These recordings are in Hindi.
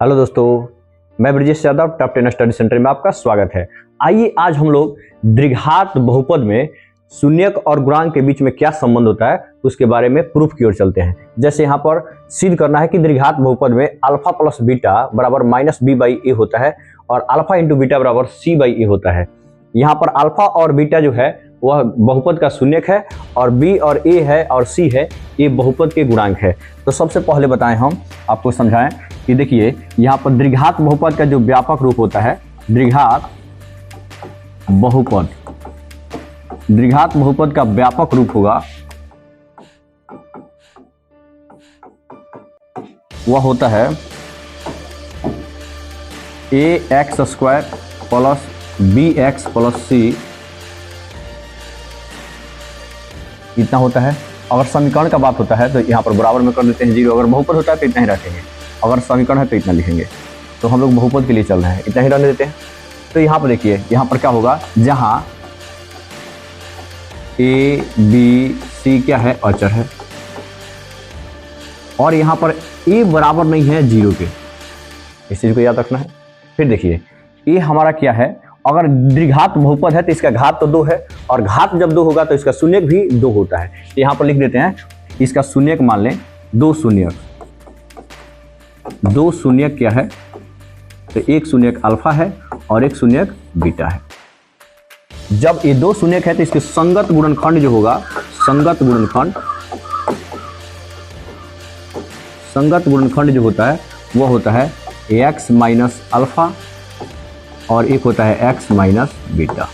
हेलो दोस्तों, मैं Brajesh Yadav top 10 study centre में आपका स्वागत है। आइए आज हम लोग द्विघात बहुपद में शून्यक और गुणांक के बीच में क्या संबंध होता है उसके बारे में प्रूफ की ओर चलते हैं। जैसे यहाँ पर सिद्ध करना है कि द्विघात बहुपद में अल्फा प्लस बीटा बराबर माइनस बी बाई ए होता है और अल्फा इंटू बीटा बराबर सी बाई ए होता है। यहाँ पर अल्फा और बीटा जो है वह बहुपद का शून्यक है और बी और ए है और सी है ये बहुपद के गुणांक है। तो सबसे पहले बताएं हम आपको समझाएं कि देखिए यहाँ पर द्विघात बहुपद का जो व्यापक रूप होता है द्विघात बहुपद का व्यापक रूप होगा वह होता है a x square plus b x plus c इतना होता है। अगर समीकरण का बात होता है तो यहाँ पर बराबर में कर देते हैं 0। अगर बहुपद होता है तो इतना ही रखेंगे, अगर समीकरण है तो इतना लिखेंगे। तो हम लोग बहुपद के लिए चल रहे हैं, इतना ही रहने देते हैं। तो यहाँ पर देखिए यहाँ पर क्या होगा, जहाँ ए बी सी क्या है अचर है और यहाँ पर ए बराबर नहीं है 0 के, इस चीज को याद रखना है। फिर देखिए ए हमारा क्या है, अगर द्विघात बहुपद है तो इसका घात तो 2 है और घात जब 2 होगा तो इसका शून्यक भी 2 होता है। तो यहाँ पर लिख देते हैं इसका शून्यक मान लें 2 शून्यक। 2 शून्यक क्या है, तो एक शून्यक अल्फा है और एक शून्यक बीटा है। जब ये 2 शून्यक है तो इसके संगत गुणनखंड जो होगा, संगत गुणनखंड जो होता है वो होता है एक्स माइनस अल्फा और एक होता है एक्स माइनस बीटा,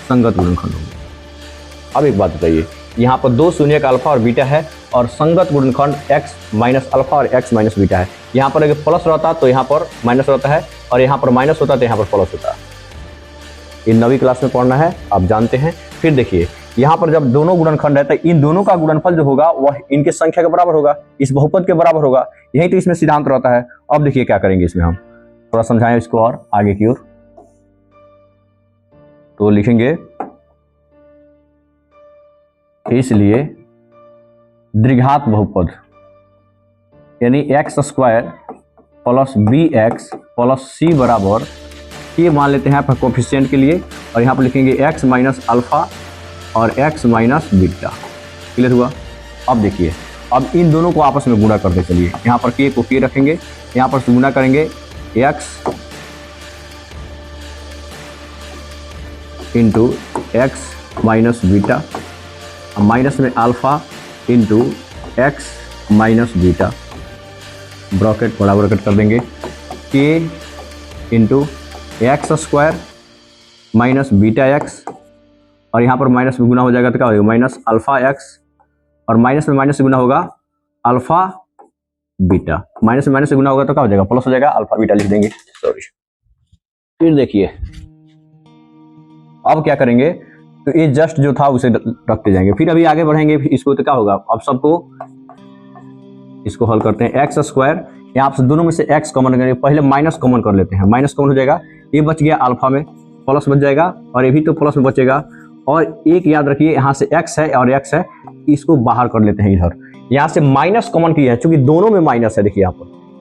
संगत गुणनखंड होगा। अब एक बात बताइए, यहाँ पर 2 शून्यक अल्फा और बीटा है और संगत गुणनखंड एक्स माइनस अल्फा और एक्स माइनस बीटा है। यहाँ पर अगर प्लस रहता तो यहाँ पर माइनस रहता है और यहाँ पर माइनस होता तो यहाँ पर प्लस होता है। ये 9वीं क्लास में पढ़ना है, आप जानते हैं। फिर देखिए यहाँ पर जब दोनों गुणनखंड है तो इन दोनों का गुणनफल जो होगा वह इनके संख्या के बराबर होगा, इस बहुपद के बराबर होगा। यही तो इसमें सिद्धांत रहता है। अब देखिए क्या करेंगे, इसमें हम थोड़ा समझाएं इसको और आगे की ओर। तो लिखेंगे इसलिए द्विघात बहुपद यानी x square plus b x plus c बराबर, ये मान लेते हैं आप कोफिशिएंट के लिए, और यहाँ पर लिखेंगे एक्स माइनस अल्फा और एक्स माइनस बीटा। क्लियर हुआ। अब देखिए अब इन दोनों को आपस में गुणा करते चलिए। यहाँ पर के को के रखेंगे, यहाँ पर से गुणा करेंगे x into x minus beta, minus में alpha into x minus beta, bracket बड़ा ब्रैकेट कर देंगे, k into x square minus beta x और यहाँ पर माइनस में गुना हो जाएगा तो क्या होगा, माइनस अल्फा एक्स और माइनस में माइनस से गुना होगा अल्फा बीटा, माइनस में माइनस से गुना होगा तो क्या हो जाएगा, प्लस हो जाएगा, अल्फा बीटा लिख देंगे। सॉरी। फिर देखिए अब क्या करेंगे, तो ये जस्ट जो था उसे रखते जाएंगे। फिर अभी आगे बढ़ेंगे इसको, तो क्या होगा, अब सबको इसको हल करते हैं। एक्स स्क्वायर यहाँ से दोनों में से एक्स कॉमन करेंगे, पहले माइनस कॉमन कर लेते हैं, माइनस कॉमन हो जाएगा, ये बच गया अल्फा में, प्लस बच जाएगा और ये भी तो प्लस में बचेगा। और एक याद रखिए यहाँ से एक्स है और एक्स है, इसको बाहर कर लेते हैं इधर। यहाँ से माइनस कॉमन किया है क्योंकि दोनों में माइनस है। देखिए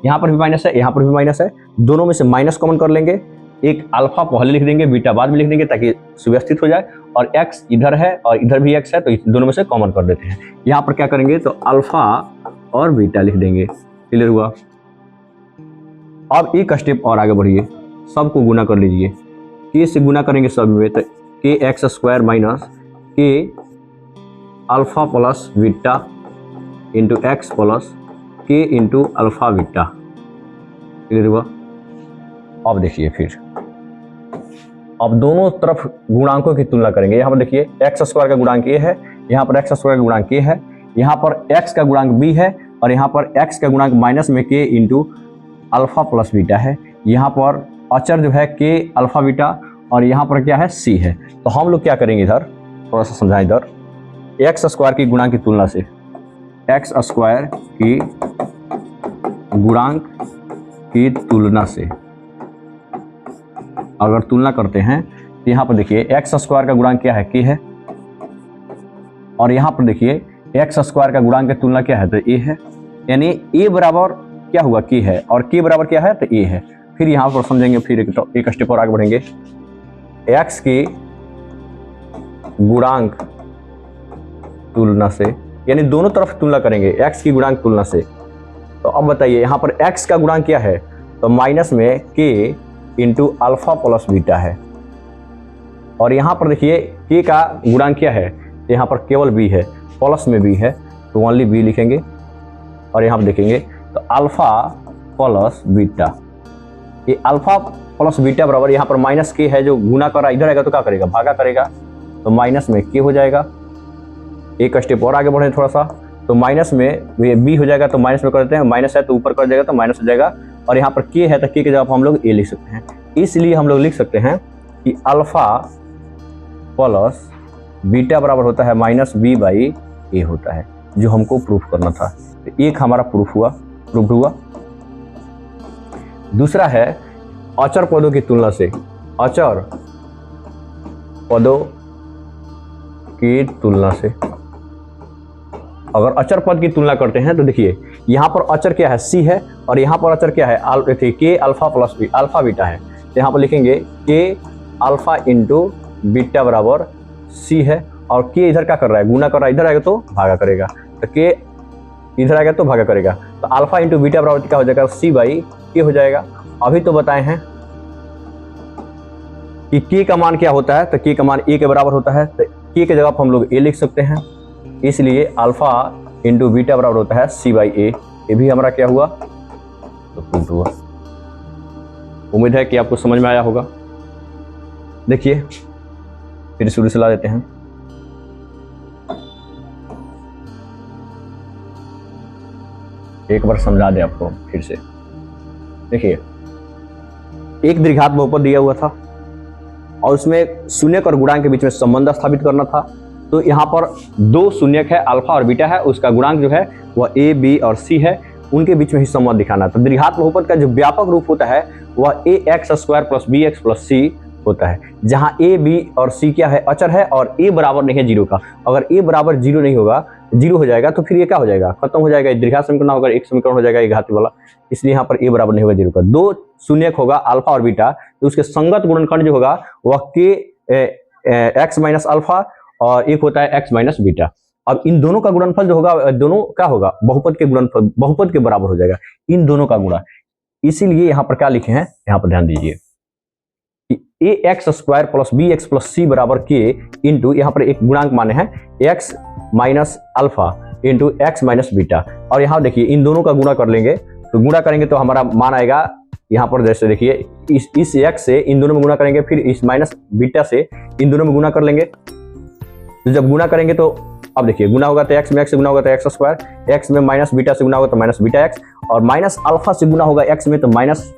यहाँ पर भी माइनस है, यहाँ पर भी माइनस है, दोनों में से माइनस कॉमन कर लेंगे। एक अल्फा पहले लिख देंगे, बीटा बाद में लिख देंगे ताकि सुव्यवस्थित हो जाए, और एक्स इधर है और इधर भी एक्स है तो दोनों में से कॉमन कर देते हैं। यहाँ पर क्या करेंगे, तो अल्फा और बीटा लिख देंगे। क्लियर हुआ। अब एक स्टेप और आगे बढ़िए, सबको गुना कर लीजिए, के से गुना करेंगे सब में, तो के एक्स स्क्वायर माइनस के alpha plus beta into x plus के इंटू अल्फा बीटा। क्लियर हुआ। अब देखिए फिर अब दोनों तरफ गुणांकों की तुलना करेंगे। यहाँ पर देखिए एक्स स्क्वायर का गुणांक ए है, यहाँ पर एक्स स्क्वायर का गुणांक ए है, यहाँ पर एक्स का गुणांक बी है और यहाँ पर एक्स का गुणांक माइनस में के इंटू अल्फा प्लस बीटा है। यहाँ पर अचर जो है के अल्फा बीटा और यहाँ पर क्या है सी है। तो हम लोग क्या करेंगे, इधर थोड़ा सा समझाएं, इधर एक्स स्क्वायर की गुणांक की तुलना से, एक्स स्क्वायर की गुणांक की तुलना से अगर तुलना करते हैं तो यहाँ पर देखिए एक्स स्क्वायर का गुणांक क्या है, के है, और यहाँ पर देखिए एक्स स्क्वायर का गुणांक की तुलना क्या है, तो ए है। यानी ए बराबर क्या हुआ के है, और के बराबर क्या है तो ए है। फिर यहाँ पर समझेंगे, फिर एक स्टेप और आगे बढ़ेंगे। एक्स की गुणांक तुलना से, यानी दोनों तरफ तुलना करेंगे एक्स की गुणांक तुलना से। तो अब बताइए यहाँ पर एक्स का गुणांक क्या है, तो माइनस में के इंटू अल्फा प्लस बीटा है, और यहाँ पर देखिए के का गुणांक क्या है, तो यहाँ पर केवल बी है, प्लस में बी है तो ओनली बी लिखेंगे। और यहाँ पर देखेंगे तो अल्फा प्लस बीटा, ये अल्फा प्लस बीटा बराबर यहाँ पर माइनस के है, जो गुना कर रहा है इधर आएगा तो क्या करेगा, भागा करेगा, तो माइनस में के हो जाएगा। एक स्टेप और आगे बढ़े थोड़ा सा, तो माइनस में बी हो जाएगा, तो माइनस में कर देते हैं, माइनस है तो ऊपर कर जाएगा तो माइनस हो जाएगा। और यहाँ पर के है तो के जगह हम लोग ए लिख सकते हैं, इसलिए हम लोग लिख सकते हैं कि अल्फा प्लस बीटा बराबर होता है माइनस बी बाई ए होता है, जो हमको प्रूफ करना था। तो एक हमारा प्रूफ हुआ। दूसरा है अचर पदों की तुलना से, अचर पदों की तुलना से अगर अचर पद की तुलना करते हैं तो देखिए यहाँ पर अचर क्या है, सी है, और यहाँ पर अचर क्या है, के alpha plus B, alpha beta है। तो यहाँ पर लिखेंगे के अल्फा इंटू बीटा बराबर सी है, और के इधर क्या कर रहा है, गुना कर रहा है, इधर आएगा तो भागा करेगा, तो के इधर आएगा तो भागा करेगा, तो अल्फा इंटू बीटा बराबर क्या हो जाएगा, सी बाई के हो जाएगा। अभी तो बताए हैं कि के का मान क्या होता है, तो के का मान ए के बराबर होता है, तो के की जगह हम लोग ए लिख सकते हैं, इसलिए अल्फा इंटू बीटा बराबर होता है सी बाई ए। ये भी हमारा क्या हुआ, तो प्रूफ हुआ। उम्मीद है कि आपको समझ में आया होगा। देखिए फिर शुरू से ला देते हैं। एक बार समझा दे आपको फिर से। देखिए एक द्विघात बहुपद दिया हुआ था और उसमें शून्यक और गुणांक के बीच में संबंध स्थापित करना था। तो यहाँ पर दो शून्यक है, अल्फा और बीटा है, उसका गुणांक जो है वह ए बी और सी है, उनके बीच में ही संबंध दिखाना। तो द्विघात बहुपद का जो व्यापक रूप होता है वह a x square plus b x plus c होता है, जहाँ ए बी और सी क्या है, अचर है, और ए बराबर नहीं है जीरो का। अगर ए बराबर जीरो नहीं होगा, जीरो हो जाएगा, तो फिर ये क्या हो जाएगा, खत्म हो जाएगा, द्विघात समीकरण होगा, एक समीकरण हो जाएगा घाती वाला। इसलिए यहाँ पर ए बराबर नहीं होगा जीरो का। दो शून्यक होगा अल्फा और बीटा, तो उसके संगत गुणनखंड जो होगा वह के एक्स माइनस अल्फा और एक होता है एक्स माइनस बीटा। अब इन दोनों का गुणनफल जो होगा, दोनों क्या होगा, बहुपद के गुणनफल, बहुपद के बराबर हो जाएगा इन दोनों का गुणा। इसीलिए यहाँ पर क्या लिखे हैं, यहाँ पर ध्यान दीजिए, a x square plus b x plus c बराबर के इंटू, यहाँ पर एक गुणांक माने हैं x minus alpha into x minus beta. और यहाँ देखिए इन दोनों का गुणा कर लेंगे, तो गुणा करेंगे तो हमारा मान आएगा यहाँ पर, जैसे देखिए इस एक्स से इन दोनों में गुणा करेंगे, फिर इस माइनस बीटा से इन दोनों में गुणा कर लेंगे। तो जब गुणा करेंगे तो अब देखिए गुणा होगा तो एक्स में एक्स से गुणा होगा तो एक्स स्क्वायर, एक्स में माइनस बीटा से गुणा होगा तो माइनस बीटा एक्स, और माइनस अल्फा से गुणा होगा एक्स में तो माइनस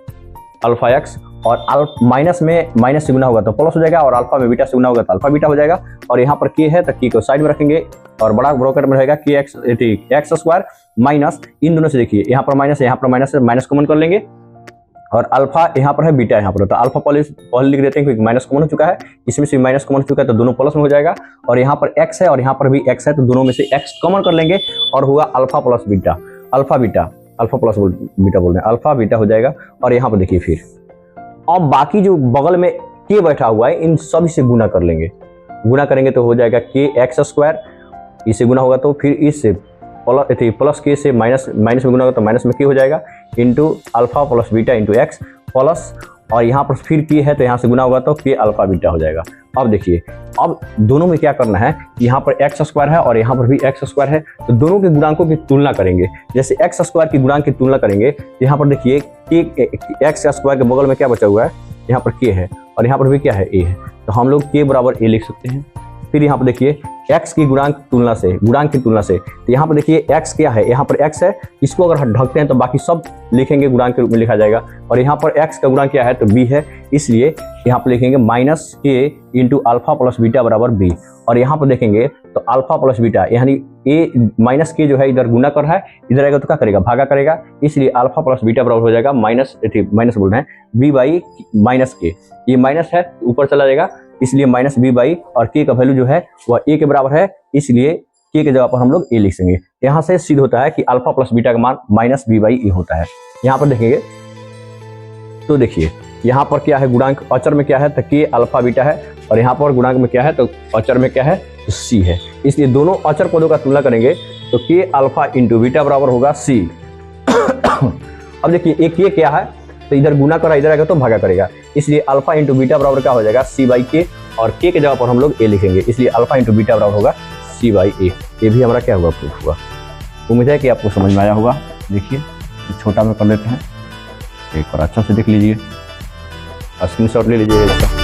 अल्फा एक्स, और माइनस में माइनस से गुना होगा तो प्लस हो जाएगा, और अल्फा में बीटा से गुना होगा तो अल्फा बीटा हो जाएगा। और यहाँ पर के है तो के को साइड में रखेंगे और बड़ा ब्रैकेट में रहेगा के एक्स स्क्वायर माइनस, इन दोनों से देखिए यहाँ पर माइनस है, यहाँ पर माइनस है, माइनस कॉमन कर लेंगे, और अल्फा यहाँ पर है, बीटा यहाँ पर, तो अल्फा पहले लिख देते हैं क्योंकि माइनस कॉमन हो चुका है, इसमें से माइनस कॉमन हो चुका है तो दोनों प्लस में हो जाएगा। और यहाँ पर एक्स है और यहाँ पर भी एक्स है, तो दोनों में से एक्स कॉमन कर लेंगे और होगा alpha plus beta, alpha beta, alpha plus beta बोल रहे हैं, अल्फा बीटा हो जाएगा। और यहाँ पर देखिए फिर अब बाकी जो बगल में के बैठा हुआ है इन सभी से गुना कर लेंगे, गुना करेंगे तो हो जाएगा के एक्स स्क्वायर, इससे गुना होगा तो फिर इससे प्लस के से माइनस में गुना होगा तो माइनस में के हो जाएगा, into alpha plus beta into x plus, और यहाँ पर फिर के है तो यहाँ से गुना होगा तो के अल्फा बीटा हो जाएगा। अब देखिए अब दोनों में क्या करना है, यहाँ पर एक्स स्क्वायर है और यहाँ पर भी एक्स स्क्वायर है, तो दोनों के गुणांकों की तुलना करेंगे। जैसे एक्स स्क्वायर की गुणांक की तुलना करेंगे तो यहाँ पर देखिए के एक्स स्क्वायर के बगल में क्या बचा हुआ है, यहाँ पर के है और यहाँ पर भी क्या है, ए है, तो हम लोग के बराबर ए लिख सकते हैं। फिर यहाँ पर देखिए x की गुणांक की तुलना से, तो यहाँ पर देखिए x क्या है, यहाँ पर x है, इसको अगर ढकते हैं तो बाकी सब लिखेंगे गुणांक के रूप में लिखा जाएगा, और यहाँ पर x का गुणांक क्या है तो b है, इसलिए यहाँ पर लिखेंगे माइनस के इंटू अल्फा प्लस बीटा बराबर b। और यहाँ पर देखेंगे तो अल्फा प्लस बीटा यानी a माइनस के जो है इधर गुना कर रहा है, इधर आएगा तो क्या करेगा, भागा करेगा, इसलिए अल्फा प्लस बीटा बराबर हो जाएगा माइनस बोल रहे हैं b बाई माइनस के, ये माइनस है ऊपर चला जाएगा, इसलिए माइनस बी बाई, और के का वैल्यू जो है वह ए के बराबर है, इसलिए के जगह पर हम लोग ए लिख देंगे। यहाँ से सिद्ध होता है कि अल्फा प्लस बीटा का मान माइनस बी बाई ए होता है। यहाँ पर देखेंगे तो देखिए यहाँ पर क्या है, गुणांक अचर में क्या है तो के अल्फा बीटा है, और यहाँ पर गुणांक में क्या है तो अचर में क्या है तो सी है। इसलिए दोनों अचर पदों का तुलना करेंगे तो के अल्फा इंटू बीटा बराबर होगा सी। अब देखिए एक के क्या है तो इधर गुना करा, इधर आएगा तो भागा करेगा, इसलिए अल्फा इंटू बीटा बराबर क्या हो जाएगा सी बाई के, और के जगह पर हम लोग ए लिखेंगे, इसलिए अल्फा इंटू बीटा बराबर होगा सी बाई ए। ये भी हमारा क्या हुआ, प्रूफ हुआ। उम्मीद है कि आपको समझ में आया होगा। देखिए छोटा में कर लेते हैं, एक बार अच्छा से देख लीजिए, स्क्रीनशॉट ले लीजिए इसका।